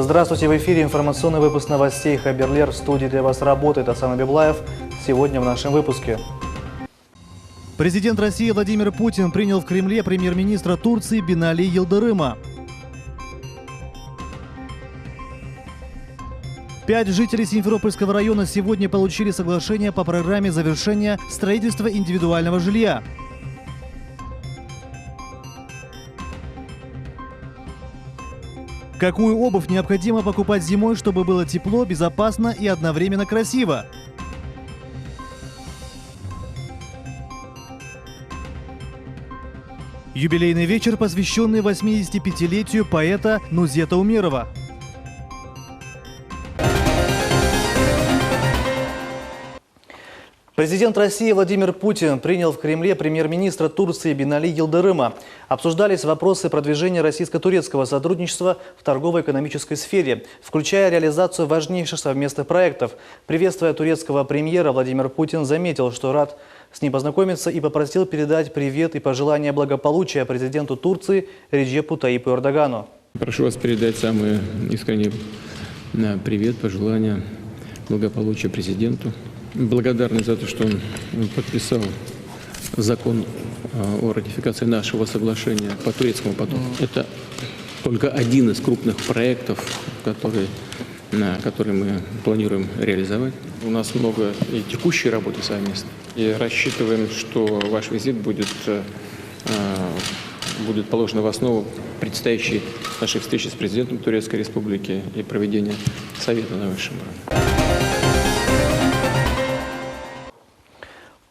Здравствуйте, в эфире информационный выпуск новостей Хаберлер. В студии для вас работает Асан Абиблаев. Сегодня в нашем выпуске. Президент России Владимир Путин принял в Кремле премьер-министра Турции Бинали Йылдырыма. 5 жителей Симферопольского района сегодня получили соглашение по программе завершения строительства индивидуального жилья. Какую обувь необходимо покупать зимой, чтобы было тепло, безопасно и одновременно красиво? Юбилейный вечер, посвященный 85-летию поэта Нузета Умерова. Президент России Владимир Путин принял в Кремле премьер-министра Турции Бинали Йылдырыма. Обсуждались вопросы продвижения российско-турецкого сотрудничества в торгово-экономической сфере, включая реализацию важнейших совместных проектов. Приветствуя турецкого премьера, Владимир Путин заметил, что рад с ним познакомиться и попросил передать привет и пожелания благополучия президенту Турции Реджепу Таyyипу Эрдогану. Прошу вас передать самые искренние привет, пожелания благополучия президенту. Благодарны за то, что он подписал закон о ратификации нашего соглашения по турецкому потоку. Это только один из крупных проектов, который мы планируем реализовать. У нас много и текущей работы совместно. И рассчитываем, что ваш визит будет положен в основу предстоящей нашей встречи с президентом Турецкой Республики и проведения совета на высшем уровне.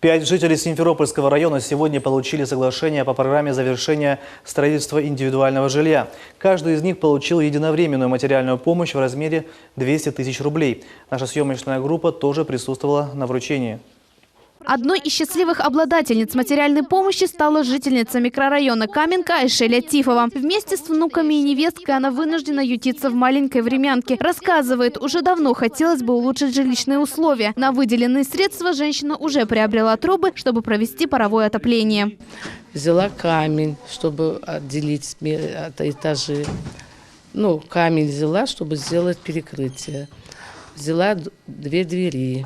5 жителей Симферопольского района сегодня получили соглашение по программе завершения строительства индивидуального жилья. Каждый из них получил единовременную материальную помощь в размере 200 тысяч рублей. Наша съемочная группа тоже присутствовала на вручении. Одной из счастливых обладательниц материальной помощи стала жительница микрорайона Каменка Айшеля Тифова. Вместе с внуками и невесткой она вынуждена ютиться в маленькой времянке. Рассказывает, уже давно хотелось бы улучшить жилищные условия. На выделенные средства женщина уже приобрела трубы, чтобы провести паровое отопление. Взяла камень, чтобы отделить этажи. Камень взяла, чтобы сделать перекрытие. Взяла 2 двери.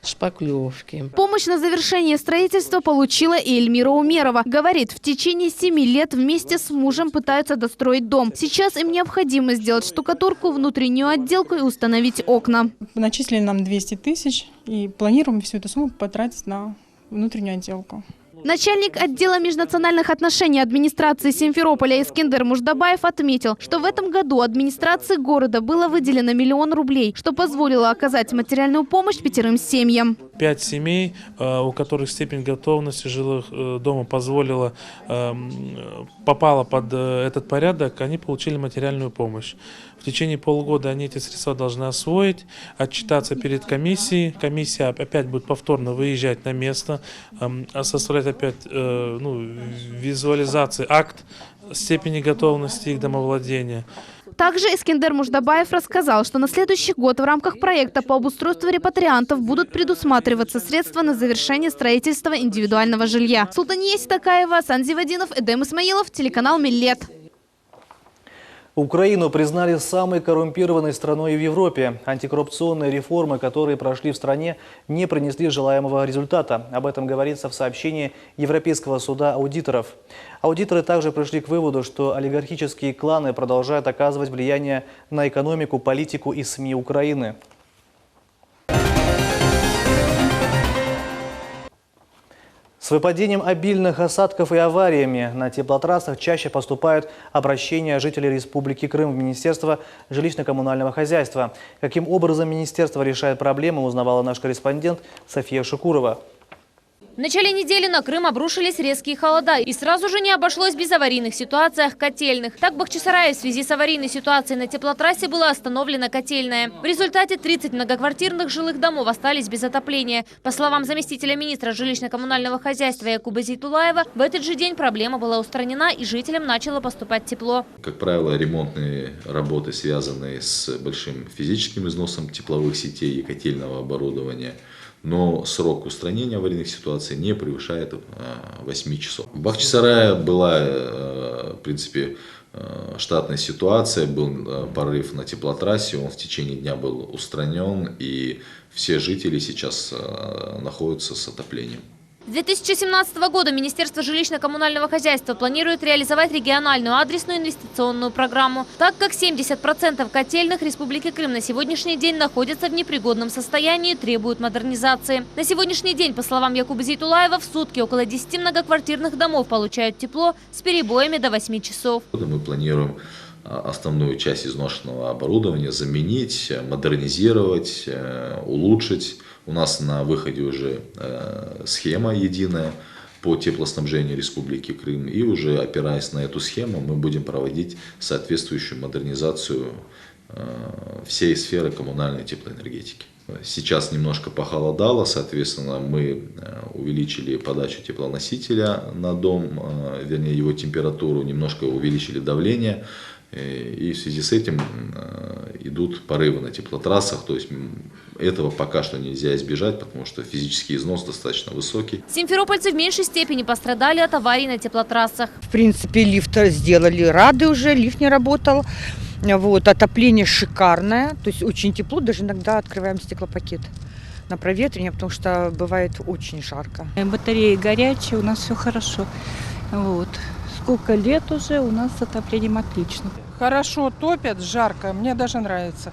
Шпаклевки. Помощь на завершение строительства получила и Эльмира Умерова. Говорит, в течение 7 лет вместе с мужем пытаются достроить дом. Сейчас им необходимо сделать штукатурку, внутреннюю отделку и установить окна. Начислили нам 200 тысяч и планируем всю эту сумму потратить на внутреннюю отделку. Начальник отдела межнациональных отношений администрации Симферополя Искендер Муждабаев отметил, что в этом году администрации города было выделено 1 000 000 рублей, что позволило оказать материальную помощь 5 семьям. 5 семей, у которых степень готовности жилых дома попала под этот порядок, они получили материальную помощь. В течение полугода они эти средства должны освоить, отчитаться перед комиссией. Комиссия опять будет повторно выезжать на место, составлять опять визуализации, акт степени готовности их домовладения. Также Искендер Муждабаев рассказал, что на следующий год в рамках проекта по обустройству репатриантов будут предусматриваться средства на завершение строительства индивидуального жилья. Султания Ситакаева, Асан Зивадинов, Эдем Исмаилов, телеканал Миллет. Украину признали самой коррумпированной страной в Европе. Антикоррупционные реформы, которые прошли в стране, не принесли желаемого результата. Об этом говорится в сообщении Европейского суда аудиторов. Аудиторы также пришли к выводу, что олигархические кланы продолжают оказывать влияние на экономику, политику и СМИ Украины. С выпадением обильных осадков и авариями на теплотрассах чаще поступают обращения жителей Республики Крым в Министерство жилищно-коммунального хозяйства. Каким образом министерство решает проблему, узнавала наш корреспондент София Шукурова. В начале недели на Крым обрушились резкие холода. И сразу же не обошлось без аварийных ситуациях котельных. Так в Бахчисарае в связи с аварийной ситуацией на теплотрассе была остановлена котельная. В результате 30 многоквартирных жилых домов остались без отопления. По словам заместителя министра жилищно-коммунального хозяйства Якуба Зейтулаева, в этот же день проблема была устранена и жителям начало поступать тепло. Как правило, ремонтные работы, связанные с большим физическим износом тепловых сетей и котельного оборудования, но срок устранения аварийных ситуаций не превышает 8 часов. В Бахчисарае была, в принципе, штатной ситуации, был порыв на теплотрассе, он в течение дня был устранен, и все жители сейчас находятся с отоплением. С 2017 года Министерство жилищно-коммунального хозяйства планирует реализовать региональную адресную инвестиционную программу, так как 70% котельных Республики Крым на сегодняшний день находятся в непригодном состоянии и требуют модернизации. На сегодняшний день, по словам Якуба Зейтулаева, в сутки около 10 многоквартирных домов получают тепло с перебоями до 8 часов. Мы планируем основную часть изношенного оборудования заменить, модернизировать, улучшить. У нас на выходе уже схема единая по теплоснабжению Республики Крым. И уже опираясь на эту схему, мы будем проводить соответствующую модернизацию всей сферы коммунальной теплоэнергетики. Сейчас немножко похолодало, соответственно, мы увеличили подачу теплоносителя на дом, вернее его температуру, немножко увеличили давление. И в связи с этим идут порывы на теплотрассах, то есть этого пока что нельзя избежать, потому что физический износ достаточно высокий. Симферопольцы в меньшей степени пострадали от аварий на теплотрассах. В принципе, лифт сделали, рады уже, лифт не работал. Вот, отопление шикарное, то есть очень тепло, даже иногда открываем стеклопакет на проветривание, потому что бывает очень жарко. Батареи горячие, у нас все хорошо. Вот. Сколько лет уже, у нас с отоплением отлично. Хорошо топят, жарко, мне даже нравится.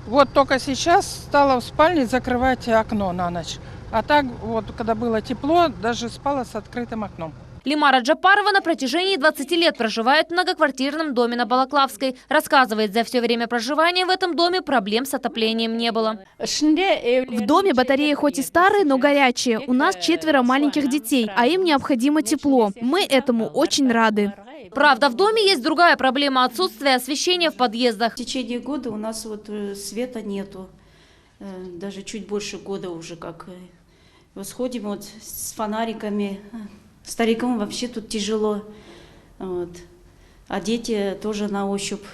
Вот только сейчас стала в спальне закрывать окно на ночь. А так вот, когда было тепло, даже спала с открытым окном. Лимара Джапарова на протяжении 20 лет проживает в многоквартирном доме на Балаклавской. Рассказывает, за все время проживания в этом доме проблем с отоплением не было. В доме батареи хоть и старые, но горячие. У нас 4 маленьких детей, а им необходимо тепло. Мы этому очень рады. Правда, в доме есть другая проблема – отсутствие освещения в подъездах. В течение года у нас вот света нету. Даже чуть больше года уже как. Вот сходим вот с фонариками. Старикам вообще тут тяжело. Вот. А дети тоже на ощупь.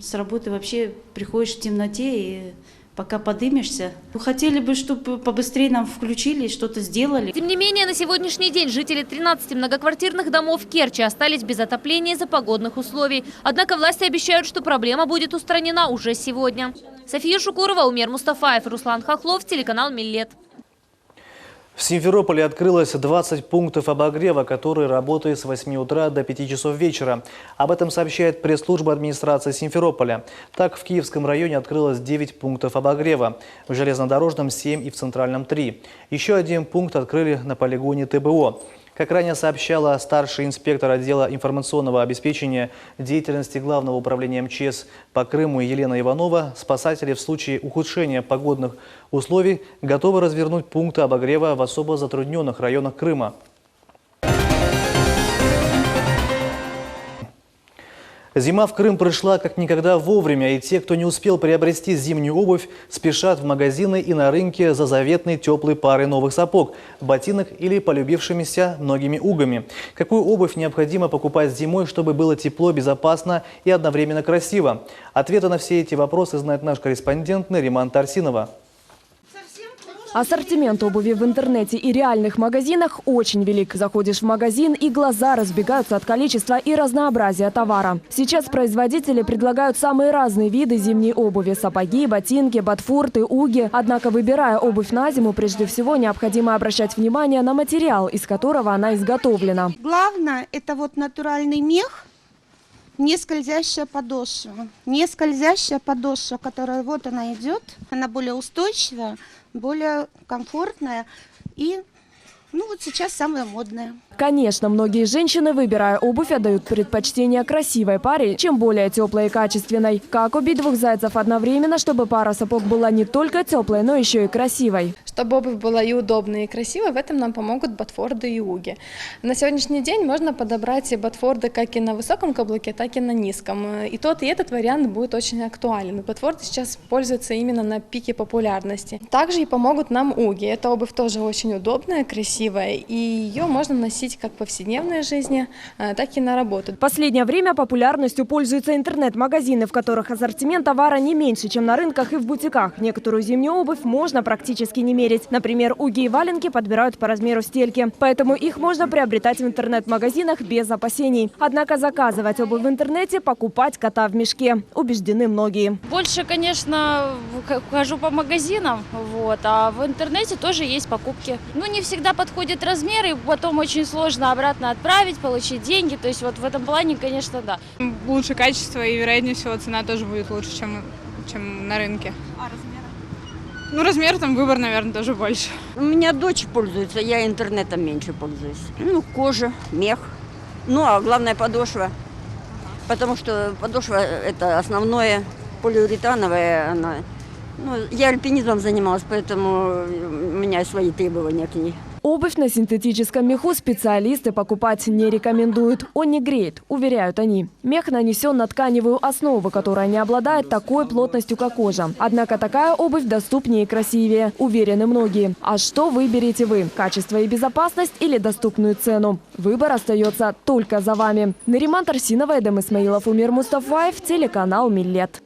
С работы вообще приходишь в темноте и пока подымешься. Хотели бы, чтобы побыстрее нам включили, что-то сделали. Тем не менее, на сегодняшний день жители 13 многоквартирных домов в Керчи остались без отопления из-за погодных условий. Однако власти обещают, что проблема будет устранена уже сегодня. София Шукурова, Умер Мустафаев, Руслан Хохлов, телеканал Миллет. В Симферополе открылось 20 пунктов обогрева, которые работают с 8 утра до 5 часов вечера. Об этом сообщает пресс-служба администрации Симферополя. Так, в Киевском районе открылось 9 пунктов обогрева, в Железнодорожном 7 и в Центральном 3. Еще один пункт открыли на полигоне ТБО. Как ранее сообщала старший инспектор отдела информационного обеспечения деятельности Главного управления МЧС по Крыму Елена Иванова, спасатели в случае ухудшения погодных условий готовы развернуть пункты обогрева в особо затрудненных районах Крыма. Зима в Крым пришла как никогда вовремя, и те, кто не успел приобрести зимнюю обувь, спешат в магазины и на рынке за заветной теплой парой новых сапог, ботинок или полюбившимися многими угами. Какую обувь необходимо покупать зимой, чтобы было тепло, безопасно и одновременно красиво? Ответы на все эти вопросы знает наш корреспондент Нариман Тарсинова. Ассортимент обуви в интернете и реальных магазинах очень велик. Заходишь в магазин, и глаза разбегаются от количества и разнообразия товара. Сейчас производители предлагают самые разные виды зимней обуви – сапоги, ботинки, ботфорты, уги. Однако, выбирая обувь на зиму, прежде всего необходимо обращать внимание на материал, из которого она изготовлена. Главное – это вот натуральный мех, не скользящая подошва. Не скользящая подошва, которая вот она идет, она более устойчивая, более комфортная и, ну вот сейчас самая модная. Конечно, многие женщины, выбирая обувь, отдают предпочтение красивой паре, чем более теплой и качественной. Как убить двух зайцев одновременно, чтобы пара сапог была не только теплой, но еще и красивой? Чтобы обувь была и удобной, и красивой, в этом нам помогут ботфорды и уги. На сегодняшний день можно подобрать ботфорды как и на высоком каблуке, так и на низком. И тот, и этот вариант будет очень актуален. Ботфорды сейчас пользуются именно на пике популярности. Также и помогут нам уги. Эта обувь тоже очень удобная, красивая, и ее можно носить носить как в повседневной жизни, так и на работу. В последнее время популярностью пользуются интернет-магазины, в которых ассортимент товара не меньше, чем на рынках и в бутиках. Некоторую зимнюю обувь можно практически не мерить. Например, уги и валенки подбирают по размеру стельки. Поэтому их можно приобретать в интернет-магазинах без опасений. Однако заказывать обувь в интернете – покупать кота в мешке. Убеждены многие. Больше, конечно, хожу по магазинам, а в интернете тоже есть покупки. Не всегда подходит размер, и потом очень сложно обратно отправить, получить деньги. То есть в этом плане, конечно, да. Лучше качество и, вероятнее всего, цена тоже будет лучше, чем на рынке. А размер? Размер, там выбор, наверное, тоже больше. У меня дочь пользуется, я интернетом меньше пользуюсь. Кожа, мех, а главное подошва. Потому что подошва – это основное, полиуретановая она. Я альпинизмом занималась, поэтому у меня свои требования к ней. Обувь на синтетическом меху специалисты покупать не рекомендуют. Он не греет, уверяют они. Мех нанесен на тканевую основу, которая не обладает такой плотностью, как кожа. Однако такая обувь доступнее и красивее, уверены многие. А что выберете вы? Качество и безопасность или доступную цену? Выбор остается только за вами. Нариман Тарсинова, Эдем Исмаилов, Умир Мустафаев, телеканал Миллет.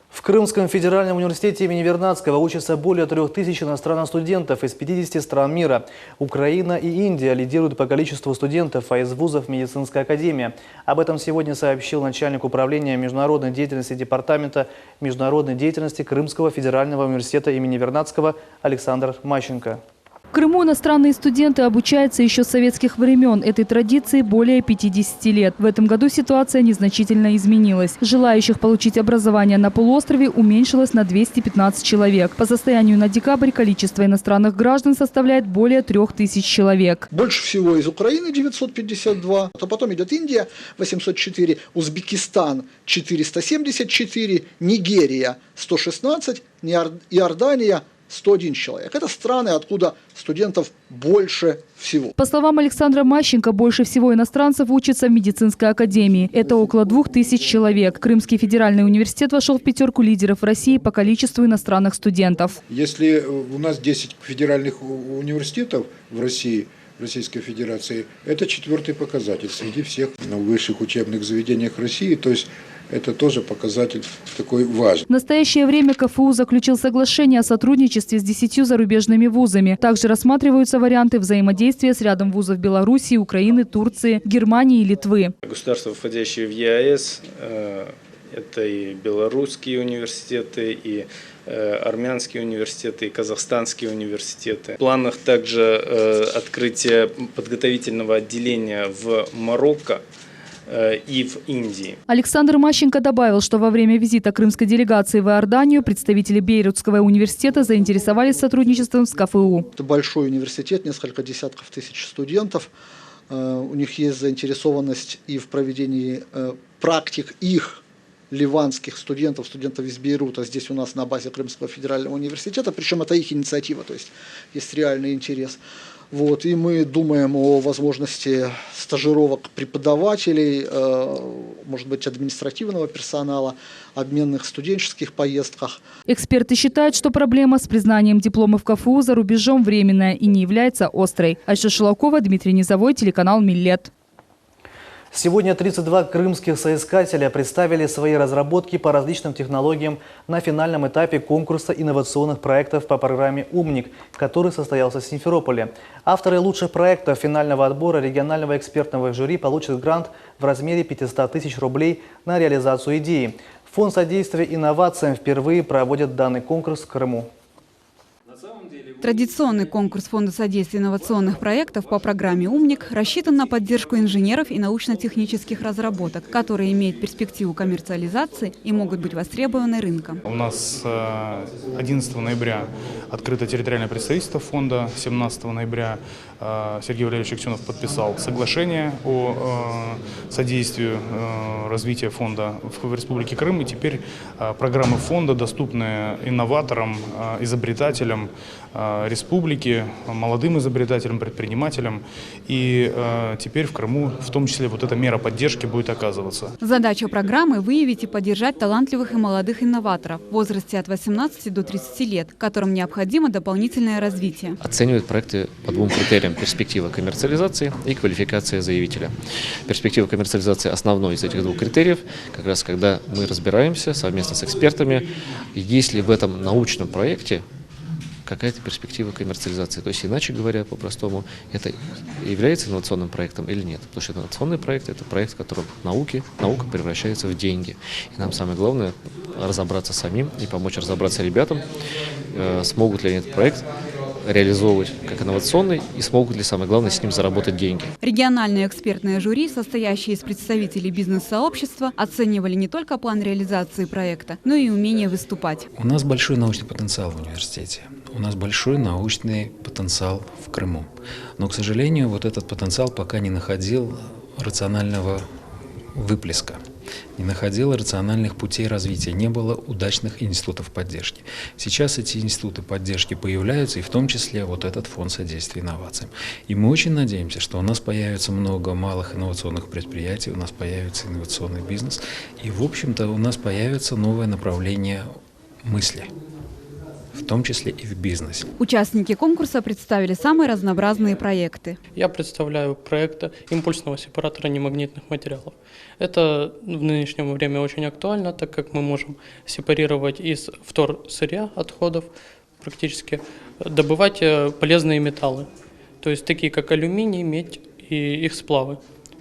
В Крымском федеральном университете имени Вернадского учатся более 3000 иностранных студентов из 50 стран мира. Украина и Индия лидируют по количеству студентов, а из вузов медицинская академия. Об этом сегодня сообщил начальник управления международной деятельности Департамента международной деятельности Крымского федерального университета имени Вернадского Александр Мащенко. В Крыму иностранные студенты обучаются еще с советских времен. Этой традиции более 50 лет. В этом году ситуация незначительно изменилась. Желающих получить образование на полуострове уменьшилось на 215 человек. По состоянию на декабрь количество иностранных граждан составляет более 3000 человек. Больше всего из Украины 952, а потом идет Индия 804, Узбекистан 474, Нигерия 116, Иордания 101 человек. Это страны, откуда студентов больше всего. По словам Александра Мащенко, больше всего иностранцев учатся в медицинской академии. Это около 2000 человек. Крымский федеральный университет вошел в пятерку лидеров России по количеству иностранных студентов. Если у нас 10 федеральных университетов в России, в Российской Федерации, это 4-й показатель среди всех высших учебных заведений России. То есть это тоже показатель такой важный. В настоящее время КФУ заключил соглашение о сотрудничестве с 10 зарубежными вузами. Также рассматриваются варианты взаимодействия с рядом вузов Белоруссии, Украины, Турции, Германии и Литвы. Государства, входящие в ЕАЭС, это и белорусские университеты, и армянские университеты, и казахстанские университеты. В планах также открытие подготовительного отделения в Марокко и в Индии. Александр Мащенко добавил, что во время визита крымской делегации в Иорданию представители Бейрутского университета заинтересовались сотрудничеством с КФУ. Это большой университет, несколько десятков тысяч студентов. У них есть заинтересованность и в проведении практик их ливанских студентов из Бейрута здесь у нас на базе Крымского федерального университета. Причем это их инициатива, то есть реальный интерес. И мы думаем о возможности стажировок преподавателей, может быть, административного персонала, обменных студенческих поездках. Эксперты считают, что проблема с признанием дипломов КФУ за рубежом временная и не является острой. Айша Шелокова, Дмитрий Низовой, телеканал Миллет. Сегодня 32 крымских соискателя представили свои разработки по различным технологиям на финальном этапе конкурса инновационных проектов по программе «Умник», который состоялся в Симферополе. Авторы лучших проектов финального отбора регионального экспертного жюри получат грант в размере 500 тысяч рублей на реализацию идеи. Фонд содействия инновациям впервые проводит данный конкурс в Крыму. Традиционный конкурс Фонда содействия инновационных проектов по программе «Умник» рассчитан на поддержку инженеров и научно-технических разработок, которые имеют перспективу коммерциализации и могут быть востребованы рынком. У нас 11 ноября открыто территориальное представительство фонда, 17 ноября Сергей Валерьевич Аксенов подписал соглашение о содействии развития фонда в Республике Крым. И теперь программы фонда доступны инноваторам, изобретателям, республики, молодым изобретателям, предпринимателям. И теперь в Крыму в том числе вот эта мера поддержки будет оказываться. Задача программы – выявить и поддержать талантливых и молодых инноваторов в возрасте от 18 до 30 лет, которым необходимо дополнительное развитие. Оценивают проекты по двум критериям: перспектива коммерциализации и квалификация заявителя. Перспектива коммерциализации – основной из этих двух критериев, как раз когда мы разбираемся совместно с экспертами, есть ли в этом научном проекте какая-то перспектива коммерциализации. То есть, иначе говоря, по-простому, это является инновационным проектом или нет. Потому что инновационный проект – это проект, в котором наука превращается в деньги. И нам самое главное разобраться самим и помочь разобраться ребятам, смогут ли они этот проект реализовывать как инновационный и смогут ли, самое главное, с ним заработать деньги. Региональное экспертное жюри, состоящее из представителей бизнес-сообщества, оценивали не только план реализации проекта, но и умение выступать. У нас большой научный потенциал в университете. У нас большой научный потенциал в Крыму. Но, к сожалению, вот этот потенциал пока не находил рационального выплеска, не находил рациональных путей развития, не было удачных институтов поддержки. Сейчас эти институты поддержки появляются, и в том числе вот этот фонд содействия инновациям. И мы очень надеемся, что у нас появится много малых инновационных предприятий, у нас появится инновационный бизнес, и, в общем-то, у нас появится новое направление мысли, в том числе и в бизнесе. Участники конкурса представили самые разнообразные проекты. Я представляю проект импульсного сепаратора немагнитных материалов. Это в нынешнее время очень актуально, так как мы можем сепарировать из вторсырья, отходов, практически добывать полезные металлы, то есть такие как алюминий, медь и их сплавы,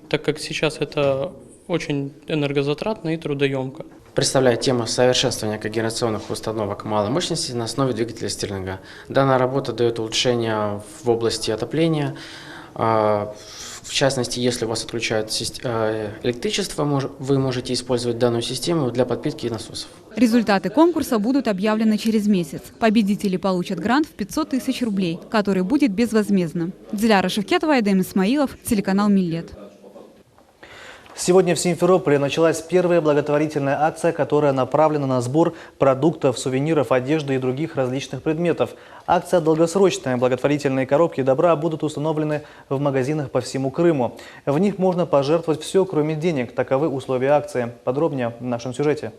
так как сейчас это очень энергозатратно и трудоемко. Представляю тему совершенствования когенерационных установок малой мощности на основе двигателя Стерлинга. Данная работа дает улучшения в области отопления. В частности, если у вас отключают электричество, вы можете использовать данную систему для подпитки насосов. Результаты конкурса будут объявлены через месяц. Победители получат грант в 500 тысяч рублей, который будет безвозмездным. Диляра Шевкетова, Айдем Исмаилов, телеканал «Миллет». Сегодня в Симферополе началась первая благотворительная акция, которая направлена на сбор продуктов, сувениров, одежды и других различных предметов. Акция долгосрочная. Благотворительные коробки добра будут установлены в магазинах по всему Крыму. В них можно пожертвовать все, кроме денег. Таковы условия акции. Подробнее в нашем сюжете.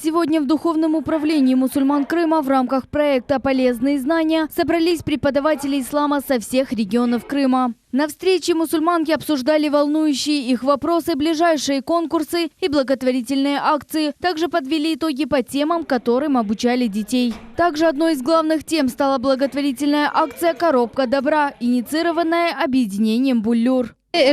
Сегодня в Духовном управлении мусульман Крыма в рамках проекта «Полезные знания» собрались преподаватели ислама со всех регионов Крыма. На встрече мусульманки обсуждали волнующие их вопросы, ближайшие конкурсы и благотворительные акции. Также подвели итоги по темам, которым обучали детей. Также одной из главных тем стала благотворительная акция «Коробка добра», инициированная объединением «Буллюр». Как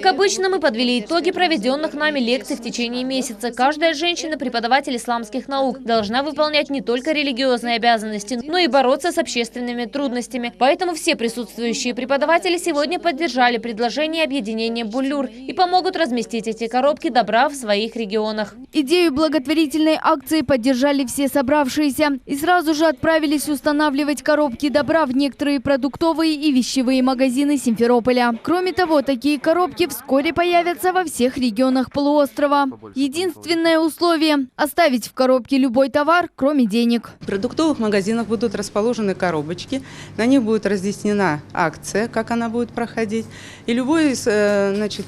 обычно, мы подвели итоги проведенных нами лекций в течение месяца. Каждая женщина, преподаватель исламских наук, должна выполнять не только религиозные обязанности, но и бороться с общественными трудностями. Поэтому все присутствующие преподаватели сегодня поддержали предложение объединения «Буллюр» и помогут разместить эти коробки добра в своих регионах. Идею благотворительной акции поддержали все собравшиеся и сразу же отправились устанавливать коробки добра в некоторые продуктовые и вещевые магазины Симферополя. Кроме того, такие коробки вскоре появятся во всех регионах полуострова. Единственное условие – оставить в коробке любой товар, кроме денег. В продуктовых магазинах будут расположены коробочки, на них будет разъяснена акция, как она будет проходить. И любой из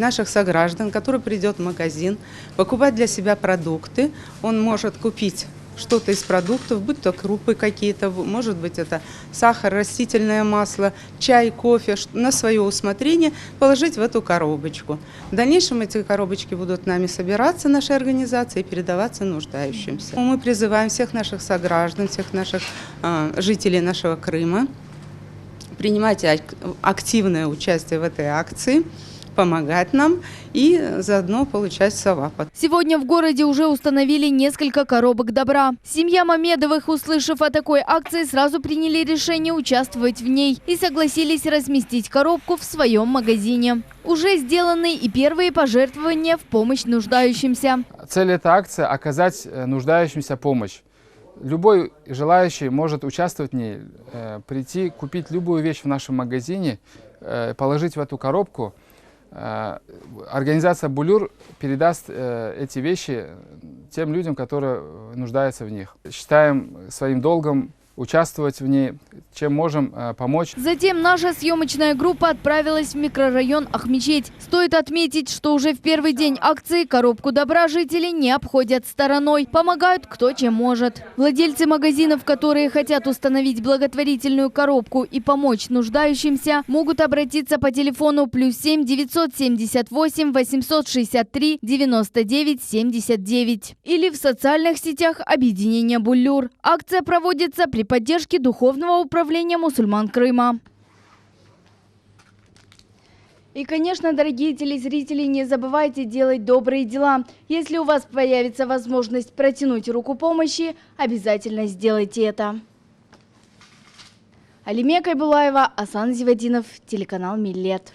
наших сограждан, который придет в магазин, покупать для себя продукты, он может купить что-то из продуктов, будь то крупы какие-то, может быть это сахар, растительное масло, чай, кофе, на свое усмотрение положить в эту коробочку. В дальнейшем эти коробочки будут нами собираться, нашей организацией, и передаваться нуждающимся. Мы призываем всех наших сограждан, всех наших жителей нашего Крыма принимать активное участие в этой акции, помогать нам и заодно получать савапа. Сегодня в городе уже установили несколько коробок добра. Семья Мамедовых, услышав о такой акции, сразу приняли решение участвовать в ней и согласились разместить коробку в своем магазине. Уже сделаны и первые пожертвования в помощь нуждающимся. Цель этой акции – оказать нуждающимся помощь. Любой желающий может участвовать в ней, прийти, купить любую вещь в нашем магазине, положить в эту коробку. организация «Булюр» передаст эти вещи тем людям, которые нуждаются в них. Считаем своим долгом участвовать в ней, чем можем помочь. Затем наша съемочная группа отправилась в микрорайон Ахмечеть. Стоит отметить, что уже в первый день акции коробку добра жители не обходят стороной. Помогают кто чем может. Владельцы магазинов, которые хотят установить благотворительную коробку и помочь нуждающимся, могут обратиться по телефону +7 978 863 99 79 или в социальных сетях объединения «Булюр». Акция проводится при поддержке Духовного управления мусульман Крыма. И, конечно, дорогие телезрители, не забывайте делать добрые дела. Если у вас появится возможность протянуть руку помощи, обязательно сделайте это. Алимия Кайбулаева, Асан Зивадинов, телеканал «Миллет».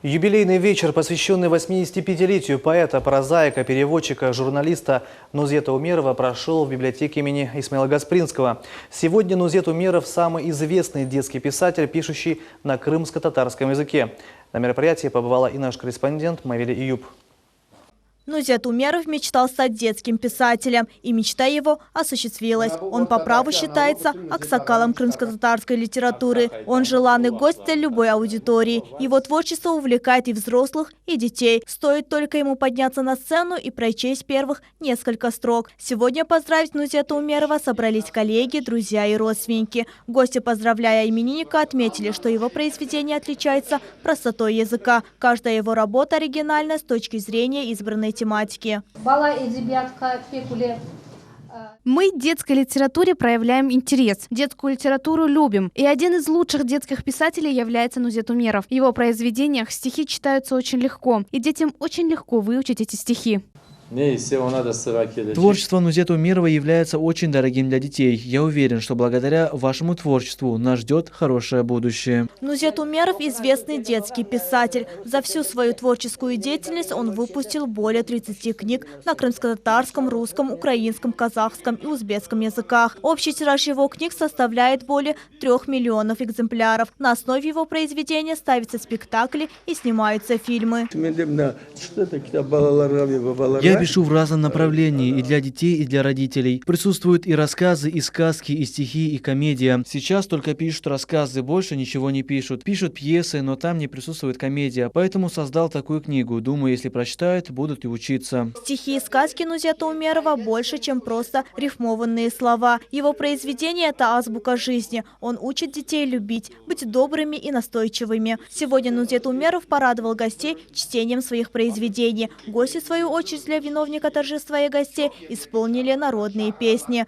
Юбилейный вечер, посвященный 85-летию поэта, прозаика, переводчика, журналиста Нузета Умерова, прошел в библиотеке имени Исмаила Гаспринского. Сегодня Нузет Умеров – самый известный детский писатель, пишущий на крымско-татарском языке. На мероприятии побывала и наш корреспондент Мавиля Июб. Нузет Умеров мечтал стать детским писателем, и мечта его осуществилась. Он по праву считается аксакалом крымско-татарской литературы. Он желанный гость для любой аудитории. Его творчество увлекает и взрослых, и детей. Стоит только ему подняться на сцену и прочесть первых несколько строк. Сегодня поздравить Нузета Умерова собрались коллеги, друзья и родственники. Гости, поздравляя именинника, отметили, что его произведение отличается простотой языка. Каждая его работа оригинальна с точки зрения избранной тематики. Мы в детской литературе проявляем интерес. Детскую литературу любим. И один из лучших детских писателей является Нузет Умеров. В его произведениях стихи читаются очень легко. И детям очень легко выучить эти стихи. Творчество Нузета Умерова является очень дорогим для детей. Я уверен, что благодаря вашему творчеству нас ждет хорошее будущее. Нузет Умеров – известный детский писатель. За всю свою творческую деятельность он выпустил более 30 книг на крымско-татарском, русском, украинском, казахском и узбекском языках. Общий тираж его книг составляет более 3 миллионов экземпляров. На основе его произведения ставятся спектакли и снимаются фильмы. Я пишу в разном направлении, и для детей, и для родителей. Присутствуют и рассказы, и сказки, и стихи, и комедия. Сейчас только пишут рассказы, больше ничего не пишут. Пишут пьесы, но там не присутствует комедия. Поэтому создал такую книгу. Думаю, если прочитают, будут и учиться. Стихи и сказки Нузета Умерова больше, чем просто рифмованные слова. Его произведение – это азбука жизни. Он учит детей любить, быть добрыми и настойчивыми. Сегодня Нузет Умеров порадовал гостей чтением своих произведений. Гости, в свою очередь, для виновника торжества и гостей исполнили народные песни.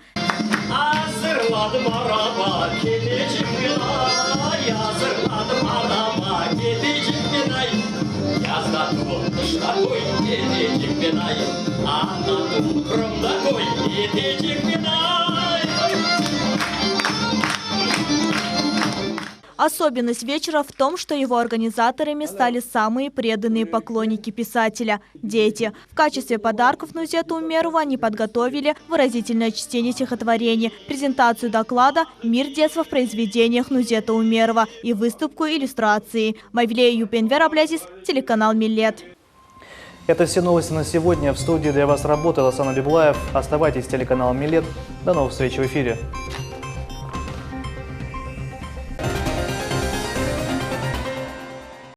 Особенность вечера в том, что его организаторами стали самые преданные поклонники писателя – дети. В качестве подарков Нузету Умерову они подготовили выразительное чтение стихотворений, презентацию доклада «Мир детства в произведениях Нузета Умерова» и выставку иллюстрации. Мавилея Юпенвер Аблязис, телеканал «Миллет». Это все новости на сегодня. В студии для вас работал Асан Абиблаев. Оставайтесь с телеканалом «Миллет». До новых встреч в эфире.